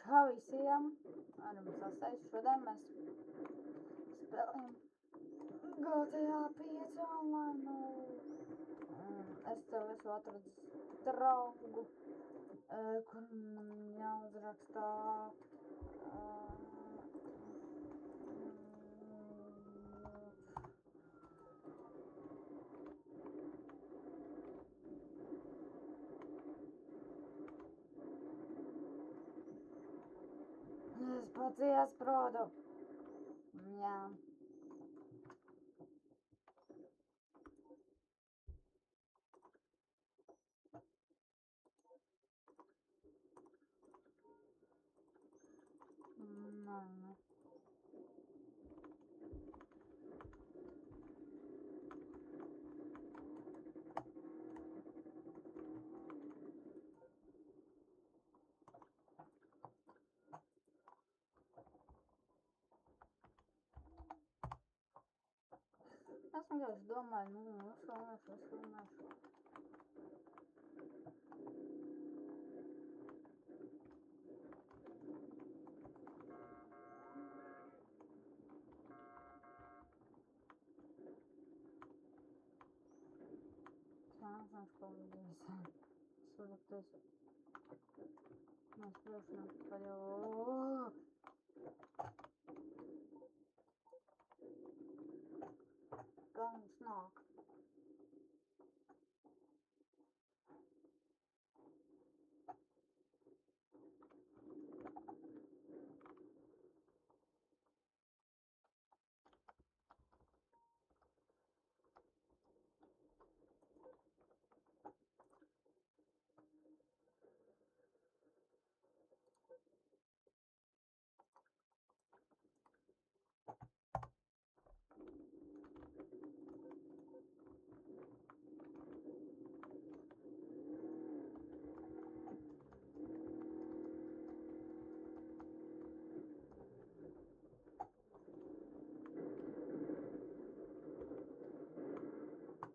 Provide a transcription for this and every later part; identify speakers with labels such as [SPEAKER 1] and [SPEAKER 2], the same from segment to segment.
[SPEAKER 1] Čau visiem! Varam sasēst. Šodien mēs spēlējam GTA 5 online. Es tev esmu atradis draugu, kur man jāuzrakstā. Es pats iesprādu. Jā. Nē. Es vienkārši domāju, uzfilmēšu. Sāņas palīdīs. Sūdzoties. Mēs priekšnāk paļauju. Kā viņš nāk?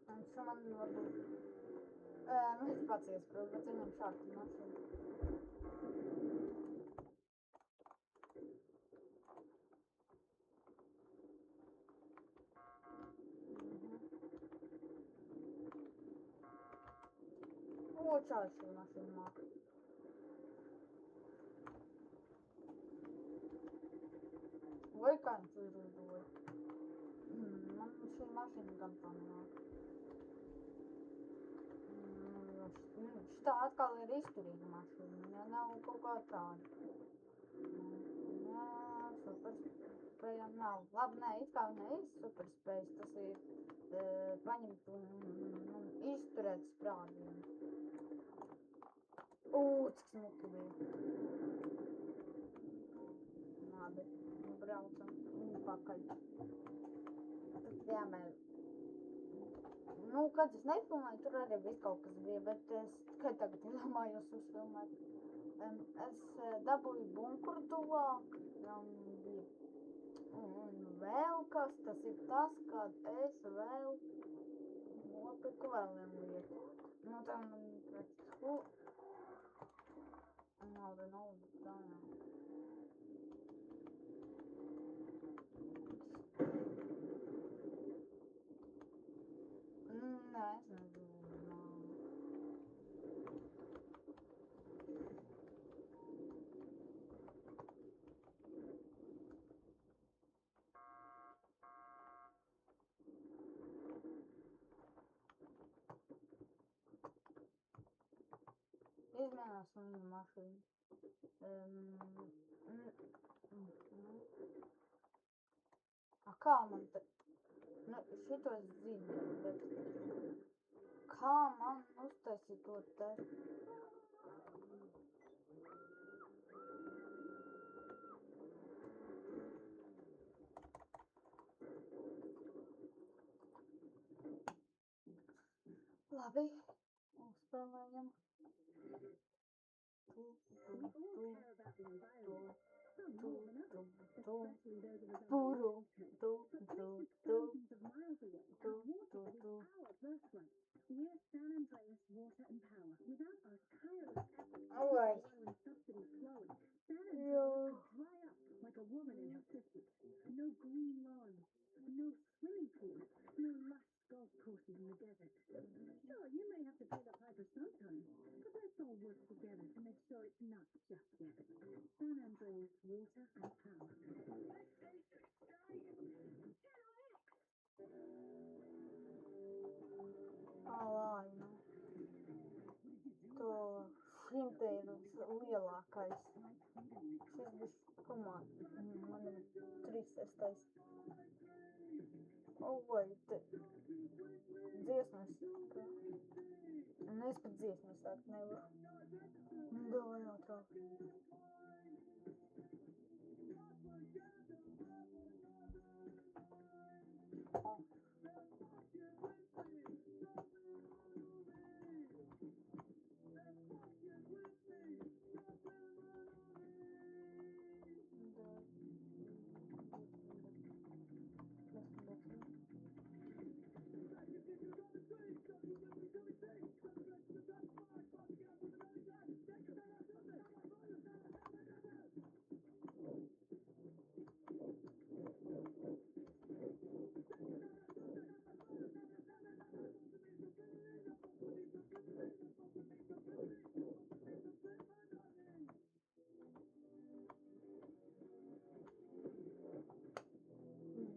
[SPEAKER 1] Viņš man varbūt... viņš pats iesprūd, bet viņam šādi mašīna. Čādi šī mašīna māk. Vai kā viņš izlidoja? Man šī mašīna gan tā nenāk. Šitā atkal ir izturīga mašīna, ja nav kaut kā tāda. Jā, superspējām nav. Labi, nē, it kā viņa ir superspējas, tas ir paņemt un izturēt sprādzienu. Cik smuki bija. Labi, braucam pakaļ. Tad jāmēr. Kad es nefilmēju, tur arī viss kaut kas bija, bet es tikai tagad iedomājos uzfilmēt. Es dabūju bunkuru tuvāk, bija. Un vēl kas, tas ir tas, kad es vēl nopirku vēl vienu lietu. Tā man praktiski nauda, tā jā. Nē, es nezinu. Izmēnāsim viņa mašīnu. Kā man te... šito es zinu, bet... Kā man uztaisīt to te... Labi, uzspēlējam. Puru. Tu, tu, tu, tu, tu, tu. Ой. Yo. Ai, nu. To šim te ir lielākais. Šis bija komanda. Man ir 36. Oi, te dziesmas. Un es pat dziesmas sākt nevaru. Davai ātrāk.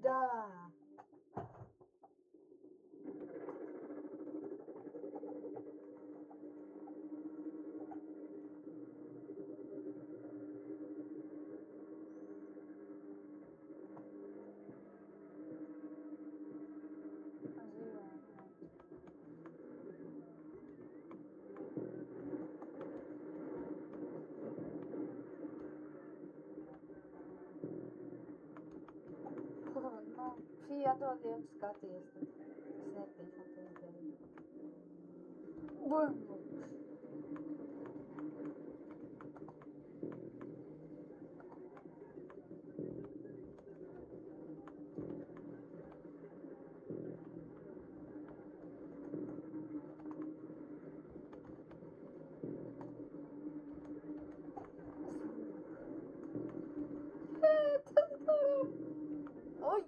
[SPEAKER 1] Da. Nu, šī atdod, ja skaties, tad es netīšām to izdarīju. Bum! Oi!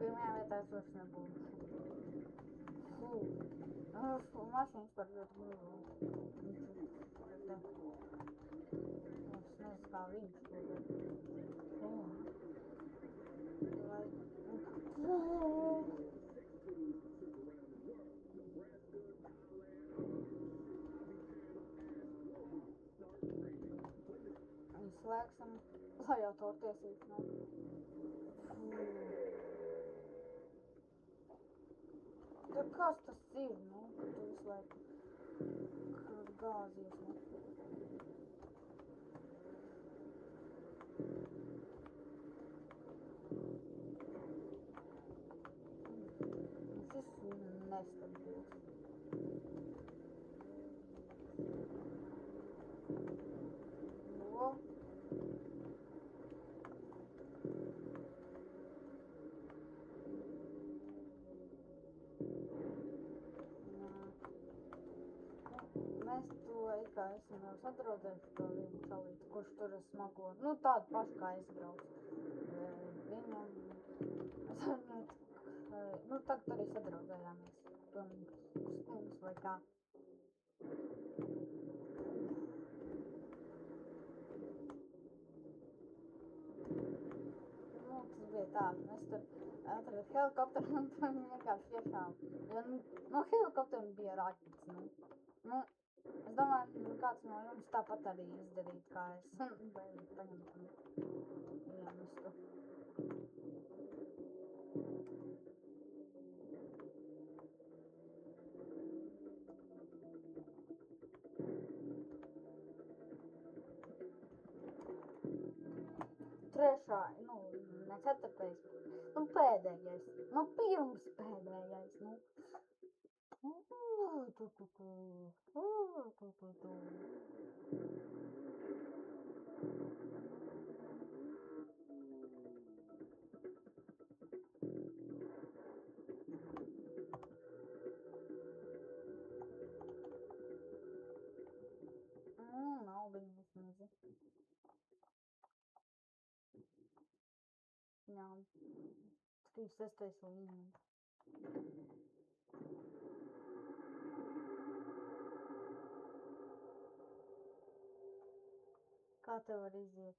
[SPEAKER 1] Pirmajā vietā es vairs nebūšu. Mašīnas par ļoti grūti. Es nezinu, kā viņš to dara. Slēgsim, lai jau to tiesības nav. Tad kas tas ir, nu, kad tu visu laiku gāzies, nu? Šis nestabils. O. Mēs to it kā esam jau sadraudzējuši to vienu čalīti, kurš tur smago, nu tādu pašu kā es braucu. Viņam, nu tagad arī sadraudzējāmies, pilnīgi skundas vai kā. Nu, tas tā, mēs tur atradu helikopteru un tur viņi vienkārši iešāva. Jo, no helikoptera bija raķets, nu, es domāju, kāds no jums tāpat arī izdarīt, kā es, vai paņemt un iemestu. Trešā, nu, ne ceturtais, nu, pēdējais, nu, pirms pēdējais, nu. Naudiņu vismazi. Jā, 36. līmenis. Kā tev var iziet?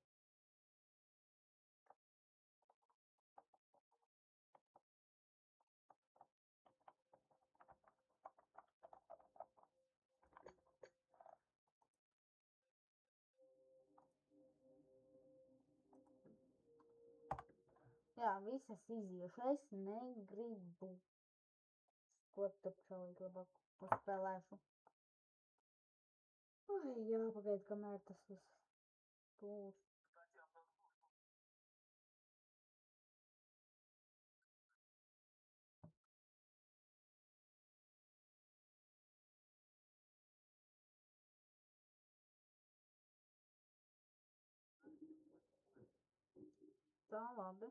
[SPEAKER 1] Jā, visas iziešu, es negribu. Ko tad šaulīt labāk paspēlēšu? Ai, jāpagaid, kamēr tas viss būs. Tā, labi.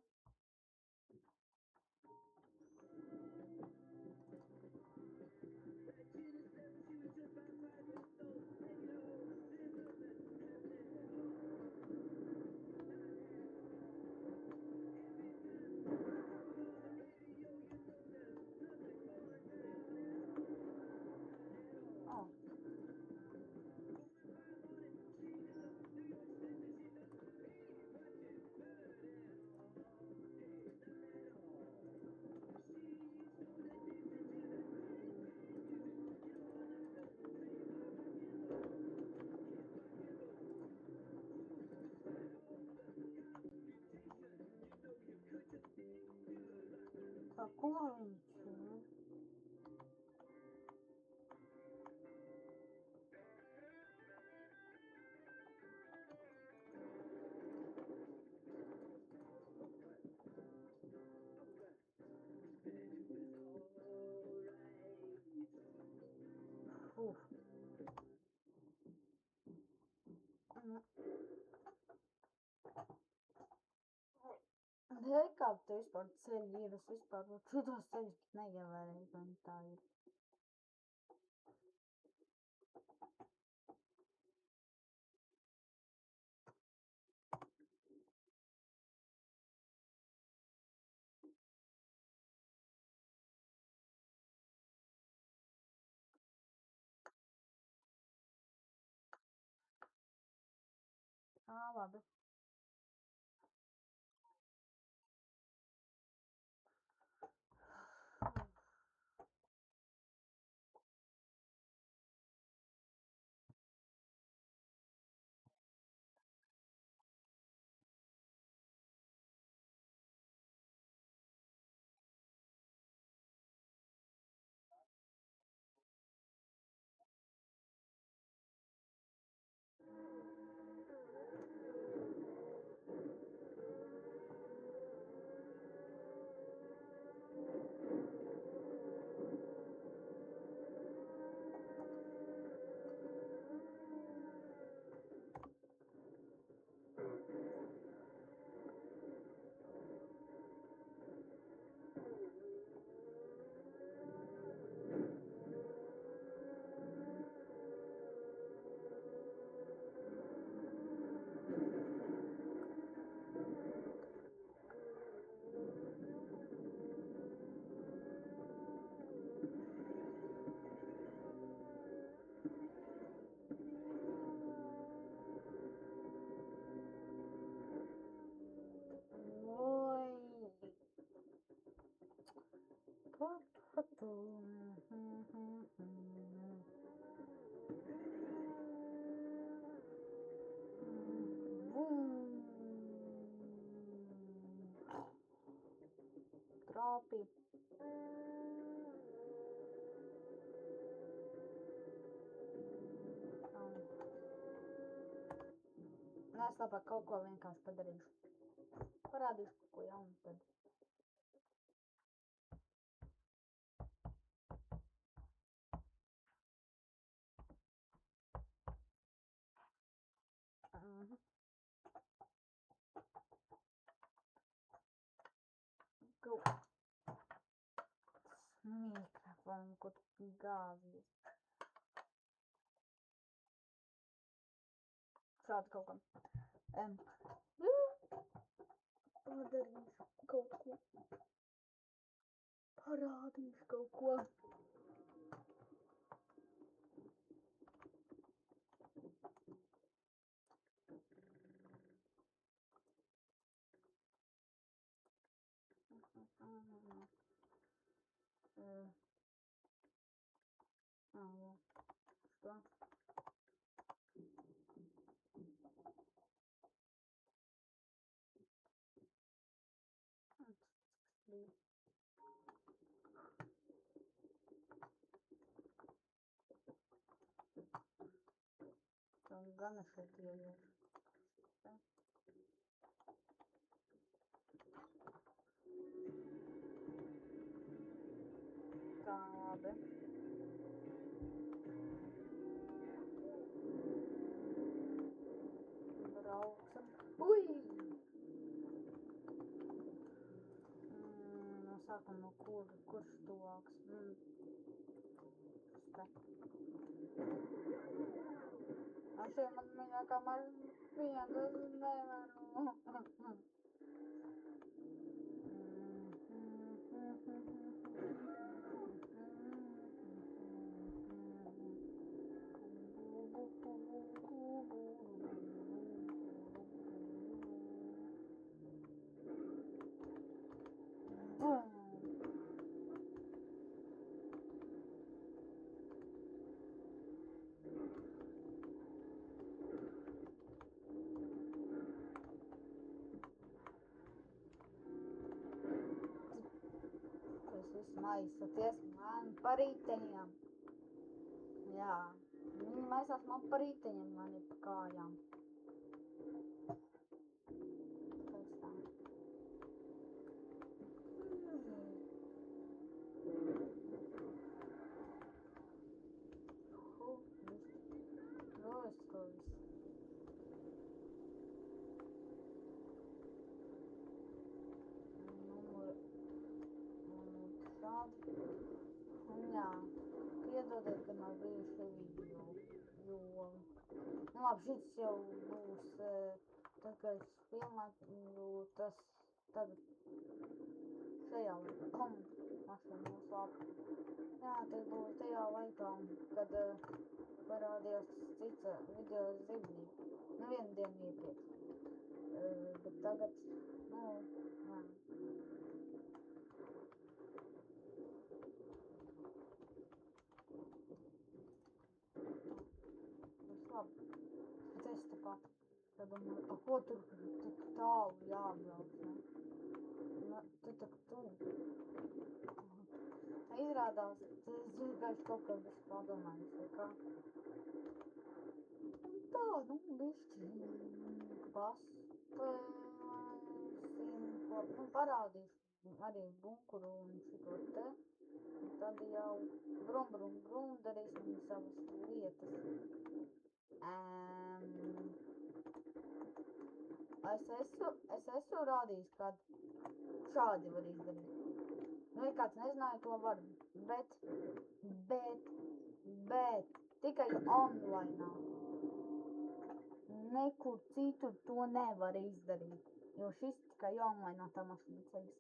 [SPEAKER 1] Oh. Tā, kur viņš ir? Hei, kāda te vispār ceļi ir? Es vispār šitos ceļus pat neievēroju, vai tā ir. Labi. Trāpīja. Nē, es labāk kaut ko vienkārši padarīšu. Parādīšu kaut ko jaunu tad. Mikrofonu, kur gāzies. Šādi kaut kam. Padarīšu kaut ko. Parādīšu kaut ko. Что? Там гана šeit ieliek. Tā, labi. Brauksim. Ui! No sākam no kurš tuvāks? Te. Šī man mīļākā mašīna, es nevaru. Jūs maisaties man par riteņiem. Jā, viņi maisās man par riteņiem, mani pa kājām. Pēc tā. Jā, piedodiet, ka nav bijuši video, jo, labi, šis jau būs, tad, kad es filmētu, jo tas tagad šajā laikā, mašīna būs labi. Jā, tas būs tajā laikā, kad parādījās cits video zibnī, vienu dienu iepriekš, bet tagad, jā. Labi, bet es tepat, tad domāju, ko tur tik tālu jābrauc, ne? Tu tak tuvu. Izrādās, es vienkārši kaut kā visu padomājis, vai kā. Tā, bišķi paspēlēsim, parādīšu arī bunkuru un šito te. Tad jau brum, darīsim savas lietas. Es esmu rādījis, kā šādi var izdarīt. Ja kāds nezināja, to var, bet tikai online. Nekur citur to nevar izdarīt, jo šis tikai online tā mašīna ceļas.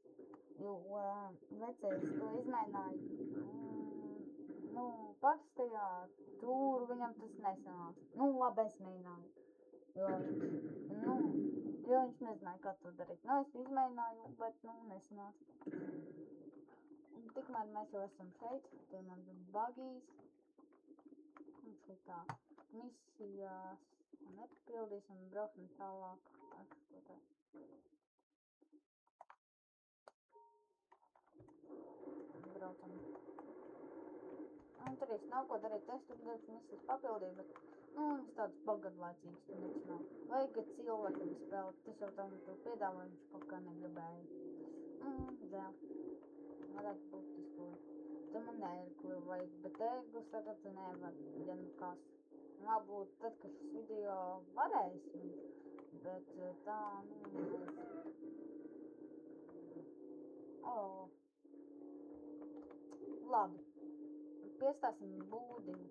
[SPEAKER 1] Jo vecais to izmēģināja, parastajā tur viņam tas nesanāca. Labi, es mēģināju, jo viņš nezināja, kā to darīt. Es izmēģināju, bet nesanāca. Un tikmēr mēs jau esam šeit, te man ir bagīs. Un šitā misijas nepildīsim, brauksim tālāk ar šo te. Braucam. Un tur īsti nav ko darīt, es tur dažas misijas papildīju, bet, mums tāds pagadlaicīgs tur nekas nav. Vajag cilvēkiem spēlēt, tas jau tam to piedāvā, viņš kaut kā negribēja. Žēl. Varētu būt izpildi. Te man ērgli vajag, bet ērglis tagad nevar, ja nu kas. Varbūt tad, kad šis video varēs, bet tā, labi. Piestāsim būdiņu.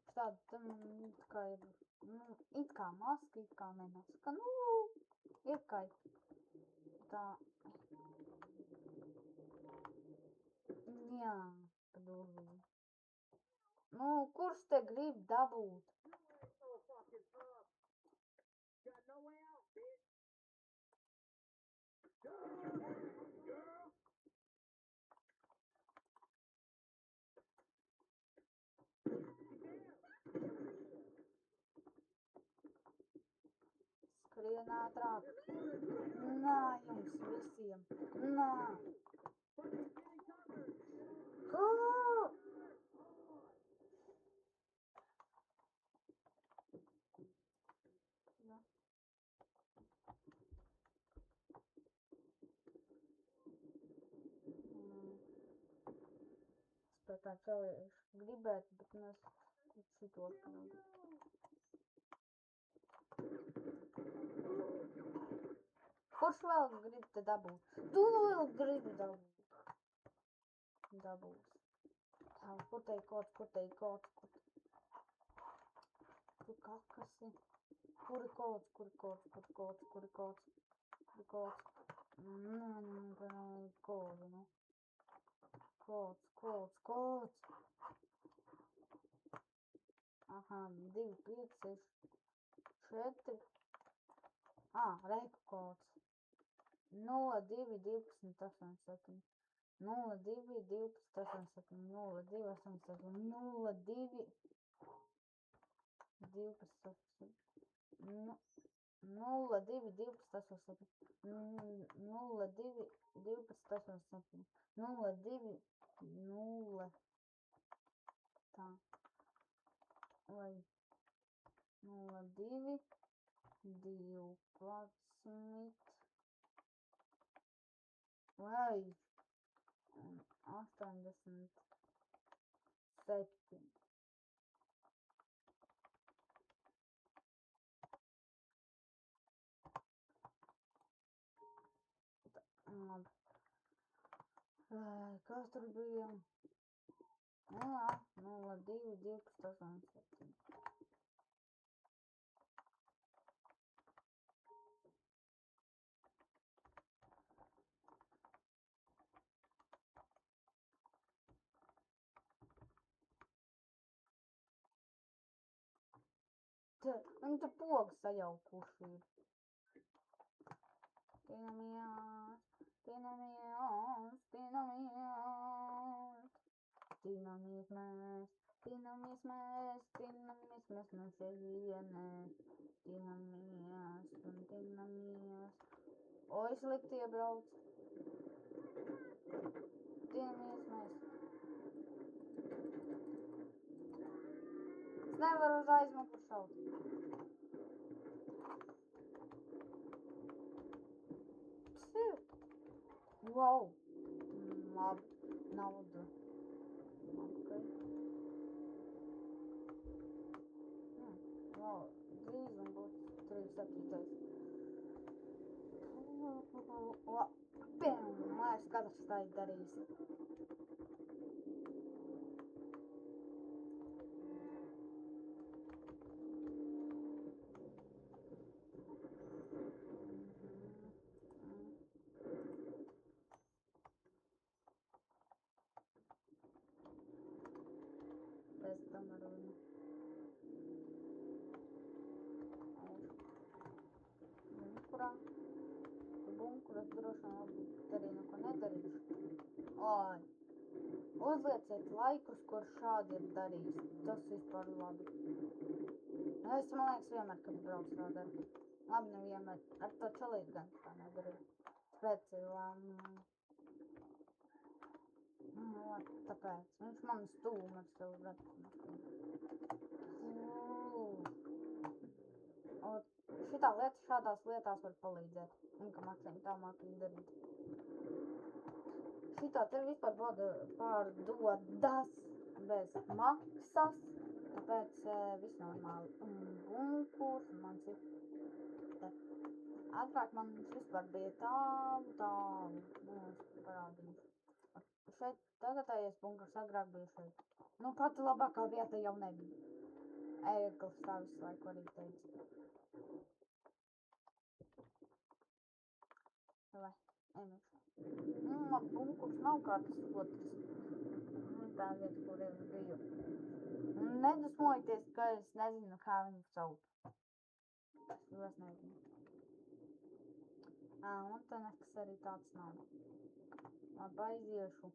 [SPEAKER 1] Štādi tam it kā ir, it kā maska, it kā nemaska. Ir kā tā. Jā, padūlīgi. Kurš te grib dabūt? Skrien ātrāk. Nā, jums visiem. Nā. Tā čalieši gribētu, bet mēs šito pildu. Kurš vēl grib te dabūt? Tu vēl gribi dabūt. Dabūs. Tā, kur te ir kods? Kur kakasi? Kur ir kods? Kodu, nu. Kods. Aha, 2, 5, 6, 4. Reiku kods. 0, 2, 12, 87. 0, 2, 12, 87. 0, 2, 87. 0, 2, 12, 87. 0, 2, 12, 87. 0, 2, 12, 87. 0, 2, 0. Tā. Vai 0, 2, 12. Vai 87. Labi. Kas tur bija? 0, 2, 12, 87. Un te pogas sajaukuši ir. Tinamījās. Tinamies mēs no šejienes. Tinamies. Oi, slikti iebrauc. Tinamies mēs. Es nevaru uz aizmuguri šaut. Wow. Labi. Nauda. Okay. Wow. Drīz man būs 37. Es katrs tā darīsi. Bez tam ar viņu. bunkurā. Bunkura droši vien varbūt arī neko nedarīšu. Oi, uzlieciet laikus, kur šādi ir darījis. Tas vispār labi. Es, man liekas, vienmēr, kad braucu tā dara. Labi, nevienmēr. Ar to čalīt gan tā nedarīju. Tāpēc viņš man stūm ar savu retumašīnu. Šādās lietās var palīdzēt. Un ka Maksim tā mākīgi darīt. Šitā te vispār pārdodas bez maksas. Tāpēc viss normāli. Un bunkurs, un man cik. Agrāk man vispār bija tālu. Nu, es parādīšu. Šeit tagadējies bunkurs agrāk bija šeit. Nu, pati labākā vieta jau nebija. Ēgls tā visu laiku arī teica. Vai, ejamēšu. Bunkurs nav kā tas otrs. Tā vieta, kur es biju. Nedusmojieties, ka es nezinu, kā viņu sauc. Es nezinu. Un te nekas arī tāds nav. Labi, aiziešu.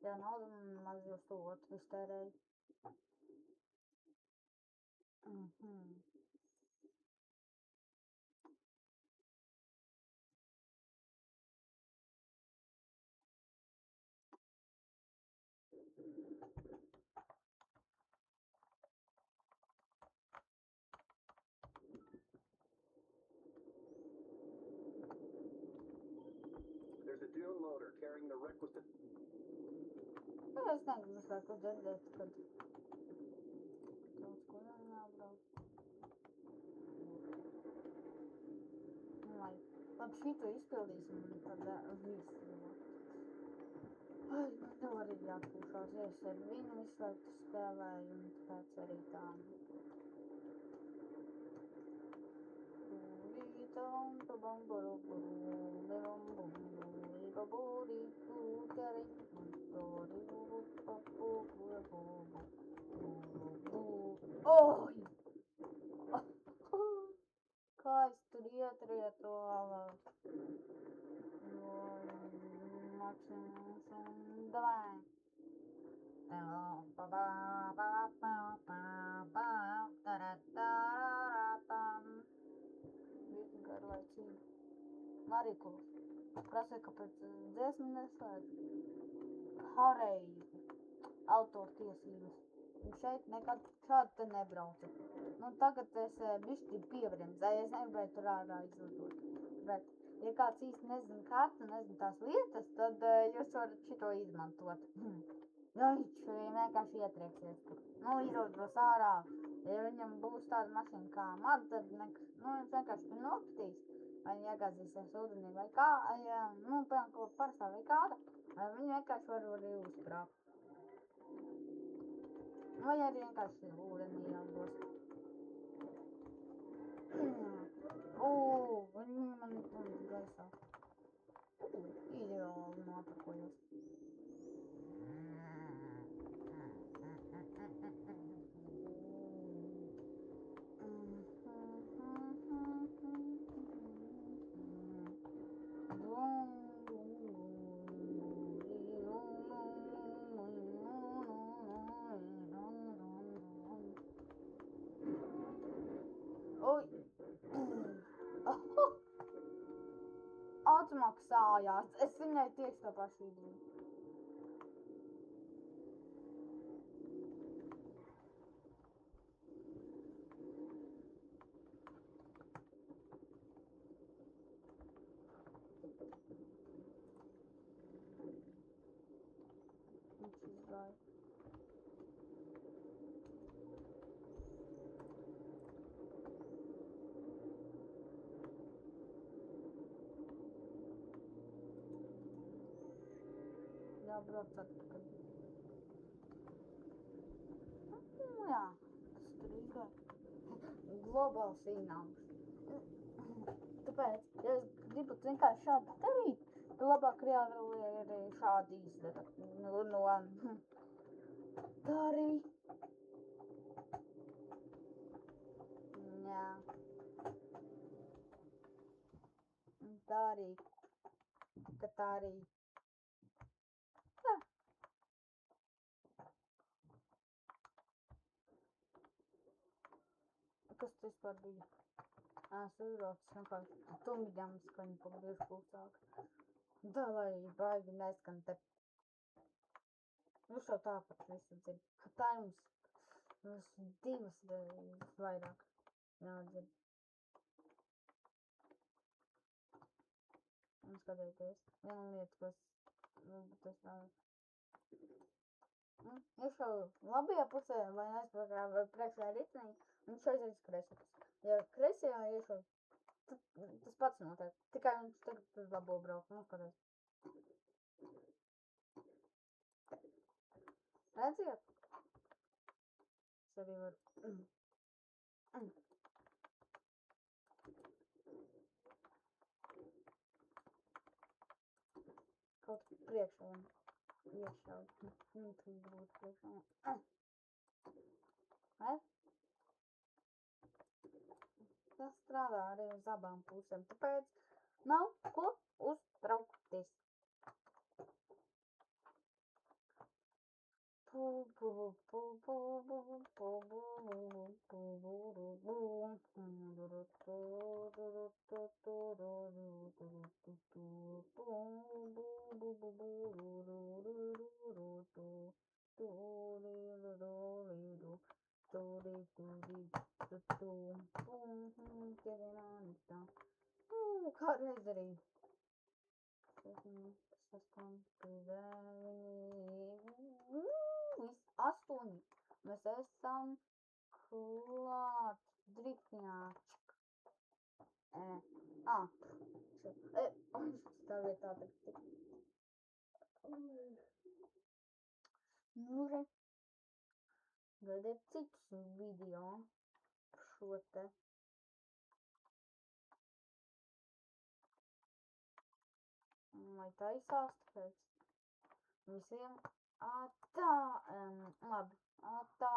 [SPEAKER 1] Jā, naudu maz jūs to otru iztērēju.
[SPEAKER 2] There's a dune loader carrying the requisite.
[SPEAKER 1] Es negribu visu laiku dzirdēt, kad daudz ko jābrauc. Labi, šito izpildīsim un tad visu. Ai, man tev arī jāatpūšās, ja es ar viņu visu laiku spēlēju un tāpēc arī tā. Oi! Kā es tur ietrietu Maksims un davai! Ļoti garlaicīgi. Marikuls prasīja, kāpēc dziesmu neslēdz. Hareizi. Autortiesības. Un šeit nekad šādi te nebraucu. Nu, tagad es bišķi piebremzēju, es negribēju tur ārā izlidot. Bet, ja kāds īsti nezina kartu, nezina tās lietas, tad jūs varat šito izmantot. Jo viņš vienkārši ietrieksies tur. Nu, izlidos ārā. Ja viņam būs tāda mašīna kā man, tad viņš vienkārši tur nokritīs. Vai viņi iegāzīsies ūdenī vai kā, nu, piemēram, kaut parastā vai kāda, viņi vienkārši var arī uzkrāpt. Vai arī vienkārši ūdenī jādos. Viņi man gaisā. Ideāli nopakojos. Atmaksājās. Es viņai tieši tā paši izdevu. Viņš izgāja. jābrauc atpakaļ. Jā, kas tur izgāja? Globāls īnāks. Tāpēc, ja es gribu vienkārši šādi darīt, tad labāk reāli arī šādi izdara. Tā arī. Jā. Tā arī. Ka tā arī. Tā. Kas tas vispār bija? Es uzbraucu vienkārši tumidam skaņu pagriež klusāk. Tā lai baigi neskan te. Nu šo tāpat visu dzird. Tā mums divas vairāk jādzird. Un skatieties. Viena lieta, kas tas tā. Es jau labajā pusē, vai neizpakā, vai priekšā ritniņi, un šeit aiz kreisā. Ja kreisajā iešo, tad tas pats notiek. Tikai viņš tagad uz labo brauk, nu skaties. Redziet? Es arī varu. Kaut priekšā. Iešaut. Nu, tas būtu priekšā. Tas strādā arī uz abām pusēm, tāpēc nav ko uztraukties. Kādreiz arī. Viss 8. Mēs esam klāt. Dripņāčik. Tā vietā tagad. Nu re. Gaidiet citus video. Šo te. Lai taisās, tāpēc visiem tā, labi, tā.